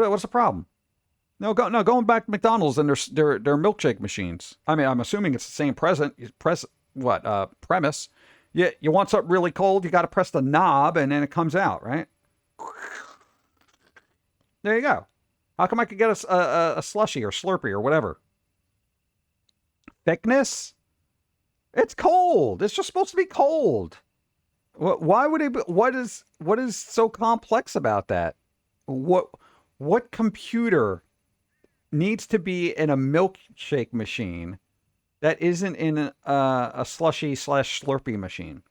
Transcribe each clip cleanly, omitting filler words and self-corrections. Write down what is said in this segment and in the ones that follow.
What's the problem? Going back to McDonald's and their milkshake machines. I mean, I'm assuming it's the same premise. You want something really cold, you got to press the knob and then it comes out, right? There you go. How come I could get a slushy or Slurpee or whatever? Thickness? It's cold. It's just supposed to be cold. Why would it be, what is so complex about that? What computer needs to be in a milkshake machine that isn't in a slushy / Slurpee machine?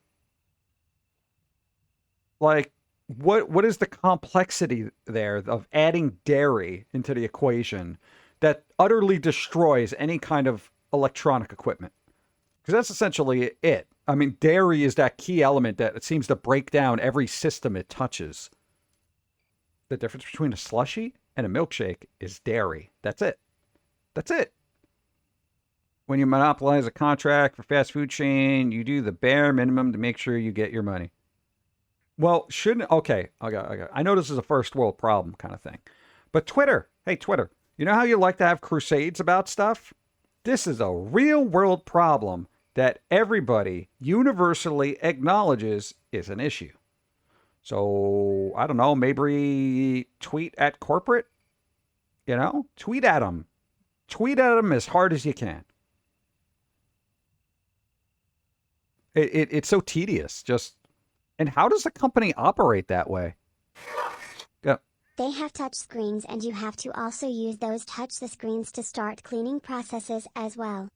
Like, what is the complexity there of adding dairy into the equation that utterly destroys any kind of electronic equipment? Because that's essentially it. I mean, dairy is that key element that it seems to break down every system it touches. The difference between a slushy and a milkshake is dairy. That's it. That's it. When you monopolize a contract for fast food chain, you do the bare minimum to make sure you get your money. Well, shouldn't... Okay, I know this is a first world problem kind of thing. But Twitter, hey, Twitter, you know how you like to have crusades about stuff? This is a real world problem that everybody universally acknowledges is an issue. So, I don't know, maybe tweet at corporate? You know, tweet at them. Tweet at them as hard as you can. It's so tedious. Just, and how does a company operate that way? Yeah. They have touch screens, and you have to also use those touch the screens to start cleaning processes as well.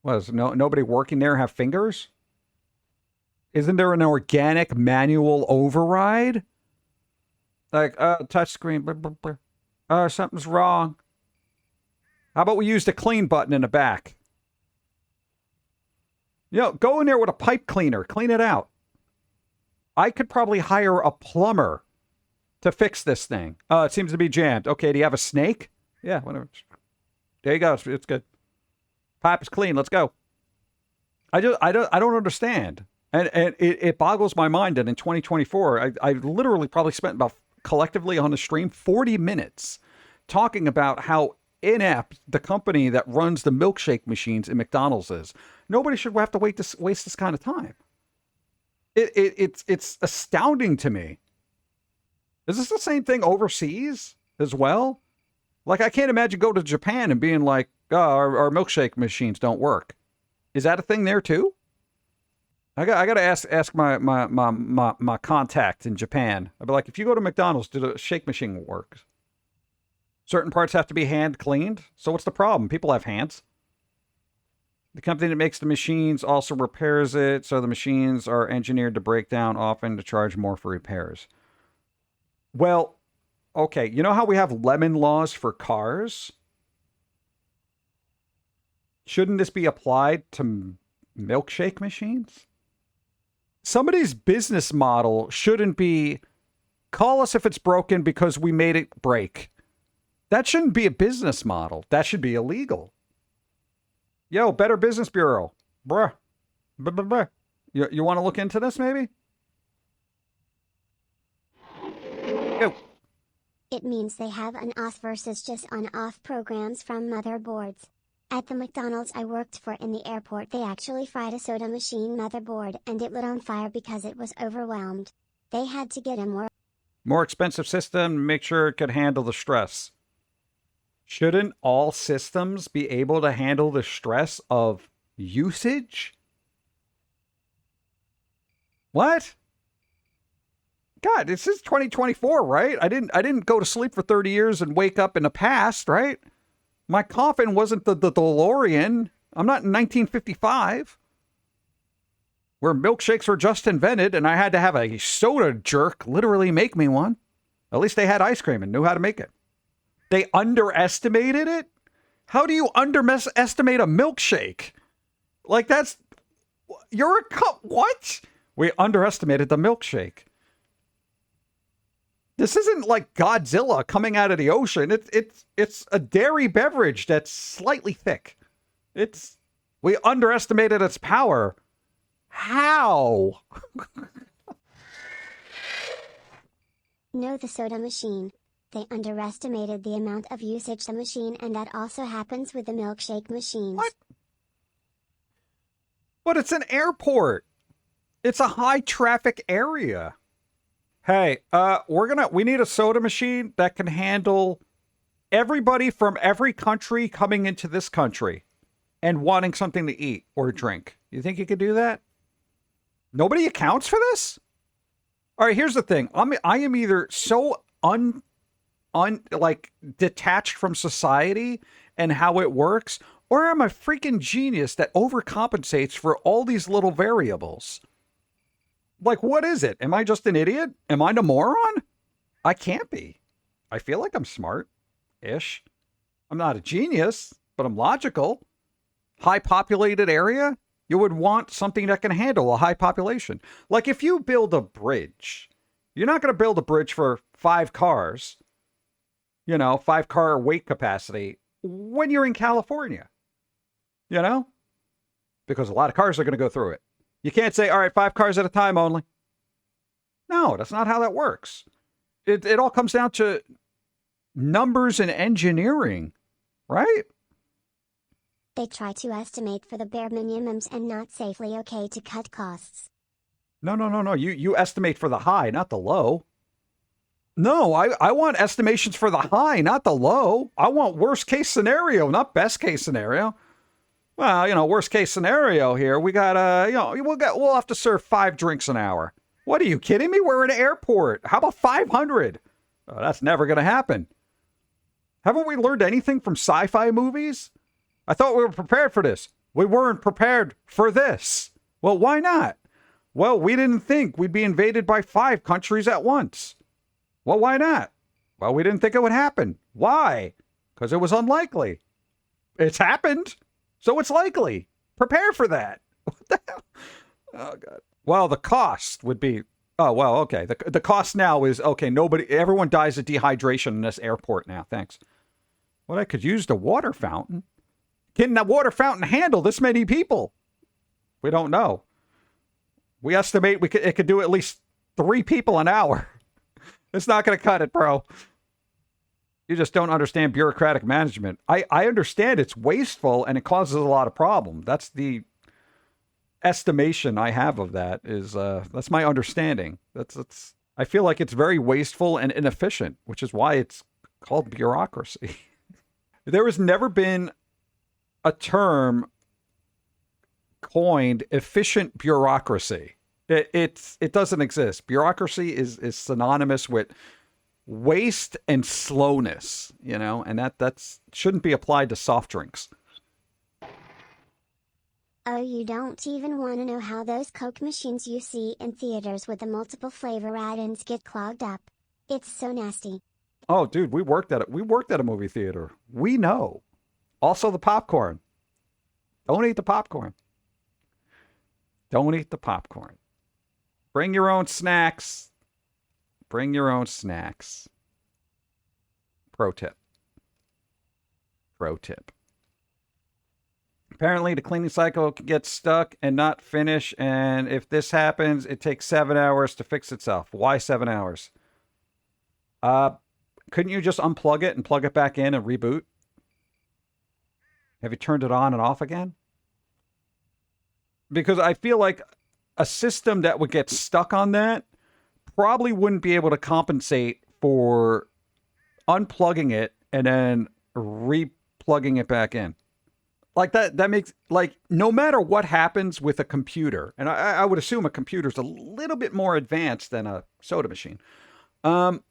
Was nobody working there have fingers? Isn't there an organic manual override? Like, touch screen, blah, blah, blah. Something's wrong. How about we use the clean button in the back? Go in there with a pipe cleaner, clean it out. I could probably hire a plumber to fix this thing. It seems to be jammed. Okay, do you have a snake? Yeah, whatever. There you go. It's good. Pipe is clean. Let's go. I don't understand. And it boggles my mind that in 2024, I literally probably spent about, collectively on the stream, 40 minutes talking about how inept the company that runs the milkshake machines in McDonald's is. Nobody should have to waste this kind of time. It's astounding to me. Is this the same thing overseas as well? Like, I can't imagine going to Japan and being like, oh, our milkshake machines don't work. Is that a thing there too? I got to ask my contact in Japan. I'd be like, if you go to McDonald's, do the shake machine work? Certain parts have to be hand cleaned. So what's the problem? People have hands. The company that makes the machines also repairs it, so the machines are engineered to break down, often to charge more for repairs. Well, okay, you know how we have lemon laws for cars? Shouldn't this be applied to milkshake machines? Somebody's business model shouldn't be, call us if it's broken because we made it break. That shouldn't be a business model. That should be illegal. Yo, Better Business Bureau. Bruh. You want to look into this, maybe? Go. It means they have on-off versus just on-off programs from motherboards. At the McDonald's I worked for in the airport, they actually fried a soda machine motherboard and it lit on fire because it was overwhelmed. They had to get a more expensive system to make sure it could handle the stress. Shouldn't all systems be able to handle the stress of usage? What? God, this is 2024, right? I didn't go to sleep for 30 years and wake up in the past, right? My coffin wasn't the DeLorean. I'm not in 1955, where milkshakes were just invented and I had to have a soda jerk literally make me one. At least they had ice cream and knew how to make it. They underestimated it? How do you underestimate a milkshake? Like, that's... You're a cup... What? We underestimated the milkshake. This isn't like Godzilla coming out of the ocean. It's a dairy beverage that's slightly thick. We underestimated its power. How? No, the soda machine. they underestimated the amount of usage the machine, and that also happens with the milkshake machines. What? But it's an airport. It's a high traffic area. Hey, we need a soda machine that can handle everybody from every country coming into this country and wanting something to eat or drink. You think you could do that? Nobody accounts for this? All right, here's the thing. I am either so detached from society and how it works, or I'm a freaking genius that overcompensates for all these little variables. Like, what is it? Am I just an idiot? Am I a moron? I can't be. I feel like I'm smart-ish. I'm not a genius, but I'm logical. High populated area? You would want something that can handle a high population. Like if you build a bridge, you're not going to build a bridge for 5 cars, 5-car weight capacity when you're in California, because a lot of cars are going to go through it. You can't say, all right, 5 cars at a time only. No, that's not how that works. It all comes down to numbers and engineering, right? They try to estimate for the bare minimums and not safely okay to cut costs. No. You estimate for the high, not the low. No, I want estimations for the high, not the low. I want worst case scenario, not best case scenario. Well, worst case scenario here, we got we'll have to serve 5 drinks an hour. What are you kidding me? We're in an airport. How about 500? Oh, that's never going to happen. Haven't we learned anything from sci-fi movies? I thought we were prepared for this. We weren't prepared for this. Well, why not? Well, we didn't think we'd be invaded by 5 countries at once. Well, why not? Well, we didn't think it would happen. Why? Because it was unlikely. It's happened, so it's likely. Prepare for that. What the hell? Oh, God. Well, the cost would be... Oh, well, okay. The cost now is, okay, everyone dies of dehydration in this airport now. Thanks. Well, I could use the water fountain. Can that water fountain handle this many people? We don't know. We estimate it could do at least 3 people an hour. It's not going to cut it, bro. You just don't understand bureaucratic management. I understand it's wasteful and it causes a lot of problem. That's the estimation I have of that. That's my understanding. I feel like it's very wasteful and inefficient, which is why it's called bureaucracy. There has never been a term coined efficient bureaucracy. It doesn't exist. Bureaucracy is synonymous with waste and slowness, and that's shouldn't be applied to soft drinks. Oh, you don't even want to know how those Coke machines you see in theaters with the multiple flavor add-ins get clogged up. It's so nasty. Oh, dude, we worked at a movie theater. We know. Also the popcorn. Don't eat the popcorn. Don't eat the popcorn. Bring your own snacks. Bring your own snacks. Pro tip. Pro tip. Apparently, the cleaning cycle can get stuck and not finish, and if this happens, it takes 7 hours to fix itself. Why 7 hours? Couldn't you just unplug it and plug it back in and reboot? Have you turned it on and off again? Because I feel like a system that would get stuck on that probably wouldn't be able to compensate for unplugging it and then replugging it back in. Like that makes, like, no matter what happens with a computer, and I would assume a computer's a little bit more advanced than a soda machine. You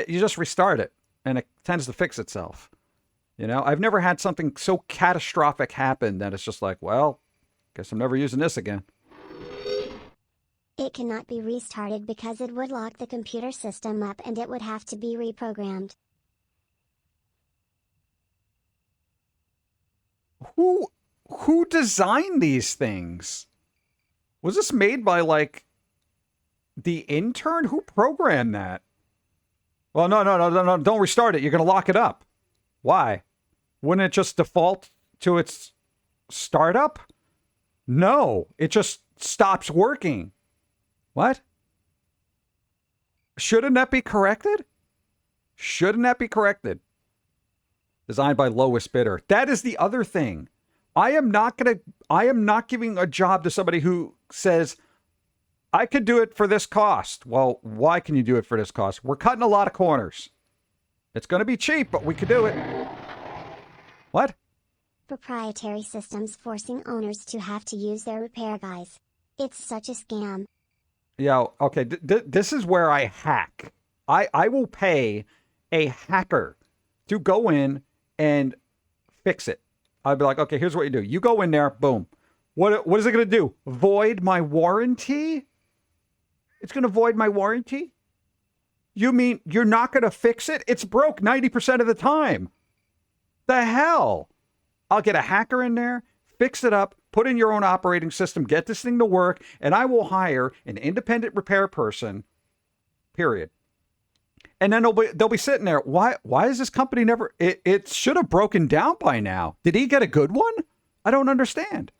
just restart it and it tends to fix itself. I've never had something so catastrophic happen that it's just like, well, guess I'm never using this again. It cannot be restarted because it would lock the computer system up and it would have to be reprogrammed. Who designed these things? Was this made by, like, the intern? Who programmed that? Well, no, don't restart it. You're going to lock it up. Why? Wouldn't it just default to its startup? No, it just stops working. What? Shouldn't that be corrected? Shouldn't that be corrected? Designed by lowest bidder. That is the other thing. I am not giving a job to somebody who says, I could do it for this cost. Well, why can you do it for this cost? We're cutting a lot of corners. It's going to be cheap, but we could do it. What? Proprietary systems forcing owners to have to use their repair guys. It's such a scam. Yeah, okay. This is where I hack. I will pay a hacker to go in and fix it. I'd be like, okay, here's what you do. You go in there, boom. What is it going to do? Void my warranty? It's going to void my warranty? You mean you're not going to fix it? It's broke 90% of the time. The hell? I'll get a hacker in there, fix it up, put in your own operating system, get this thing to work, and I will hire an independent repair person, period. And then they'll be sitting there. Why is this company never... It should have broken down by now. Did he get a good one? I don't understand.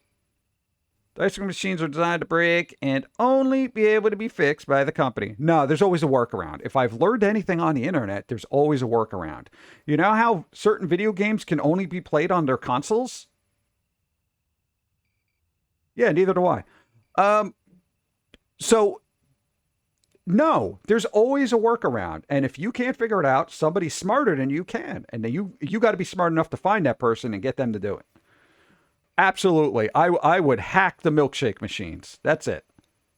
The ice cream machines are designed to break and only be able to be fixed by the company. No, there's always a workaround. If I've learned anything on the internet, there's always a workaround. You know how certain video games can only be played on their consoles? Yeah, neither do I. So... No, there's always a workaround. And if you can't figure it out, somebody smarter than you can. And then you got to be smart enough to find that person and get them to do it. Absolutely. I would hack the milkshake machines. That's it.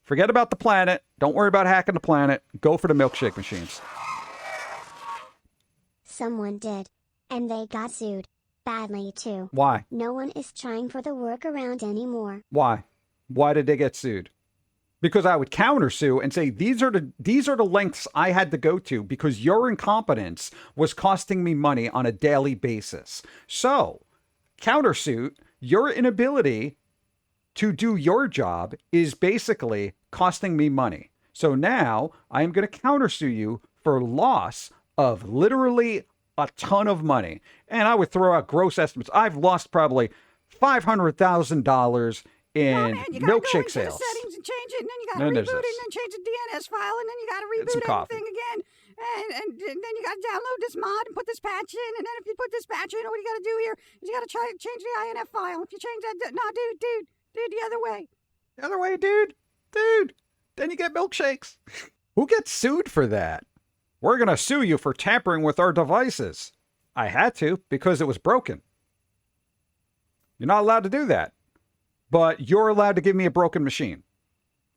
Forget about the planet. Don't worry about hacking the planet. Go for the milkshake machines. Someone did. And they got sued. Badly, too. Why? No one is trying for the workaround anymore. Why? Why did they get sued? Because I would countersue and say, these are the lengths I had to go to because your incompetence was costing me money on a daily basis. So, countersuit, your inability to do your job is basically costing me money. So now I am going to countersue you for loss of literally a ton of money. And I would throw out gross estimates. I've lost probably $500,000 in milkshake sales. Settings and change it, and then you got to reboot it, and then change the DNS file, and then you got to reboot everything again, and then you got to download this mod and put this patch in, and then if you put this patch in, what you got to do here is you got to change the INF file. If you change that, no, dude, the other way. The other way, dude. Then you get milkshakes. Who gets sued for that? We're gonna sue you for tampering with our devices. I had to because it was broken. You're not allowed to do that. But you're allowed to give me a broken machine.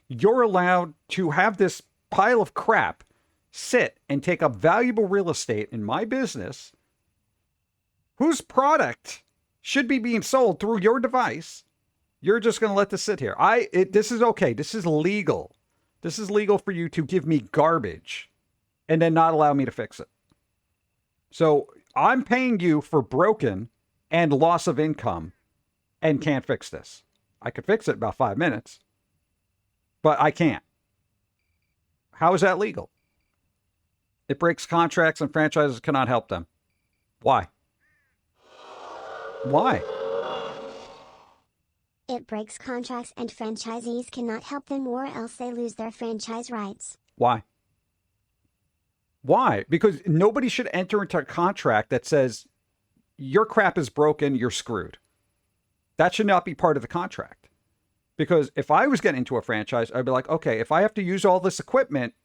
You're allowed to have this pile of crap sit and take up valuable real estate in my business, whose product should be being sold through your device. You're just going to let this sit here. This is okay. This is legal. This is legal for you to give me garbage and then not allow me to fix it. So I'm paying you for broken and loss of income and can't fix this. I could fix it in about 5 minutes, but I can't. How is that legal? It breaks contracts and franchises cannot help them. Why? Why? It breaks contracts and franchisees cannot help them or else they lose their franchise rights. Why? Why? Because nobody should enter into a contract that says your crap is broken, you're screwed. That should not be part of the contract. Because if I was getting into a franchise, I'd be like, okay, if I have to use all this equipment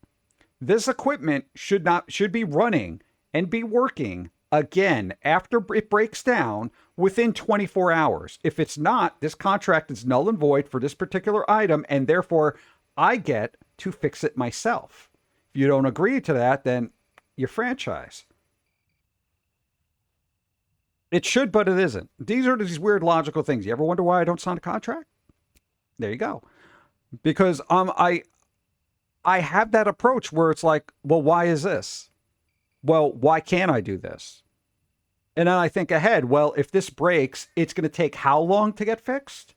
should be running and be working again after it breaks down within 24 hours. If it's not, this contract is null and void for this particular item, and therefore I get to fix it myself. If you don't agree to that, then your franchise. It should, but it isn't. These are these weird logical things. You ever wonder why I don't sign a contract? There you go. Because I have that approach where it's like, well, why is this? Well, why can't I do this? And then I think ahead, well, if this breaks, it's going to take how long to get fixed?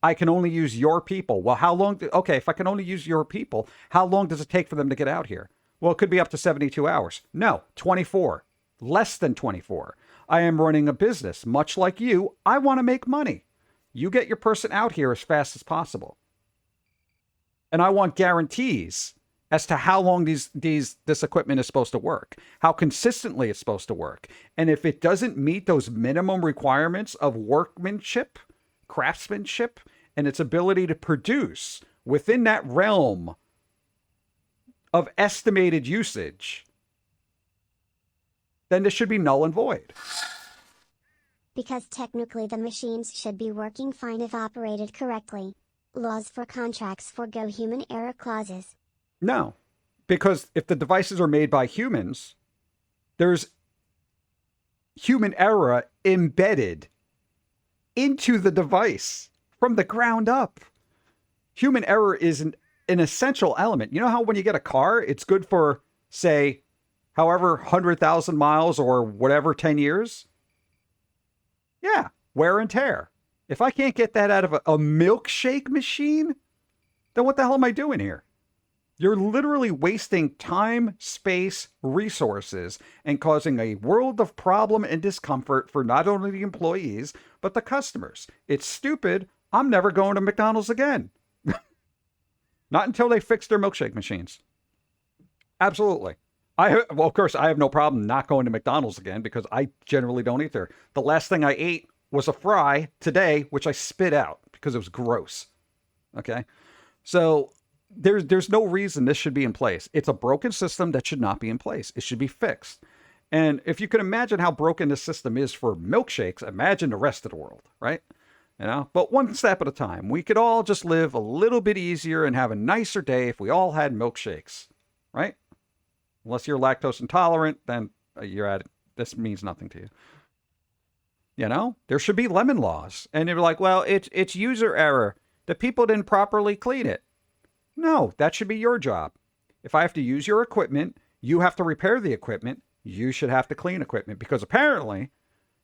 I can only use your people. Well, how long? Okay, if I can only use your people, how long does it take for them to get out here? Well, it could be up to 72 hours. No, 24. Less than 24. I am running a business. Much like you, I want to make money. You get your person out here as fast as possible. And I want guarantees as to how long this equipment is supposed to work, how consistently it's supposed to work. And if it doesn't meet those minimum requirements of workmanship, craftsmanship, and its ability to produce within that realm of estimated usage, then this should be null and void. Because technically the machines should be working fine if operated correctly. Laws for contracts forgo human error clauses. No, because if the devices are made by humans, there's human error embedded into the device from the ground up. Human error is an essential element. You know how when you get a car, it's good for, say, however 100,000 miles or whatever, 10 years? Yeah, wear and tear. If I can't get that out of a milkshake machine, then what the hell am I doing here? You're literally wasting time, space, resources, and causing a world of problem and discomfort for not only the employees, but the customers. It's stupid. I'm never going to McDonald's again. Not until they fix their milkshake machines. Absolutely. Well, of course, I have no problem not going to McDonald's again because I generally don't eat there. The last thing I ate was a fry today, which I spit out because it was gross. Okay? So there's no reason this should be in place. It's a broken system that should not be in place. It should be fixed. And if you can imagine how broken this system is for milkshakes, imagine the rest of the world, right? You know, but one step at a time. We could all just live a little bit easier and have a nicer day if we all had milkshakes, right? Unless you're lactose intolerant, then you're at it. This means nothing to you. You know, there should be lemon laws. And they're like, well, it's user error. The people didn't properly clean it. No, that should be your job. If I have to use your equipment, you have to repair the equipment. You should have to clean equipment because apparently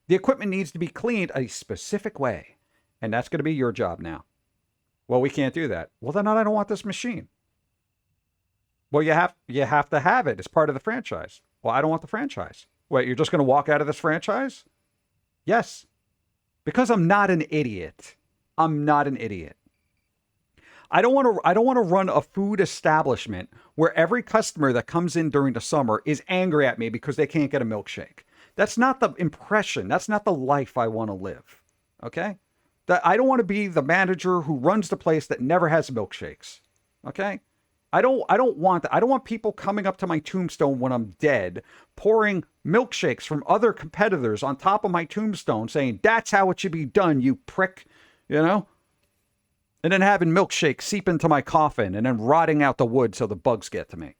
the equipment needs to be cleaned a specific way. And that's going to be your job now. Well, we can't do that. Well, then I don't want this machine. Well, you have to have it as part of the franchise. Well, I don't want the franchise. Wait, you're just going to walk out of this franchise? Yes. Because I'm not an idiot. I'm not an idiot. I don't want to run a food establishment where every customer that comes in during the summer is angry at me because they can't get a milkshake. That's not the impression. That's not the life I want to live. Okay? I don't want to be the manager who runs the place that never has milkshakes. Okay? I don't want that. I don't want people coming up to my tombstone when I'm dead, pouring milkshakes from other competitors on top of my tombstone saying, that's how it should be done, you prick, you know? And then having milkshake seep into my coffin and then rotting out the wood so the bugs get to me.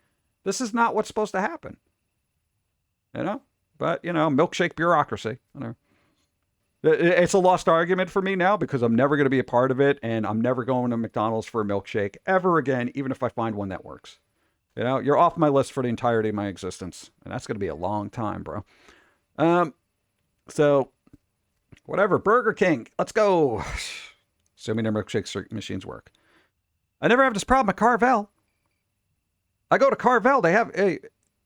This is not what's supposed to happen. You know? But, you know, milkshake bureaucracy. Whatever. It's a lost argument for me now because I'm never going to be a part of it, and I'm never going to McDonald's for a milkshake ever again, even if I find one that works. You know, you're off my list for the entirety of my existence, and that's going to be a long time, bro. So, whatever. Burger King, let's go. Assuming their milkshake machines work. I never have this problem at Carvel. I go to Carvel, they have, hey,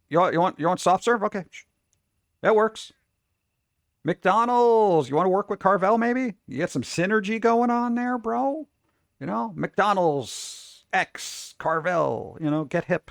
you want soft serve? Okay, that works. McDonald's, you want to work with Carvel maybe? You get some synergy going on there, bro. You know, McDonald's, X, Carvel, you know, get hip.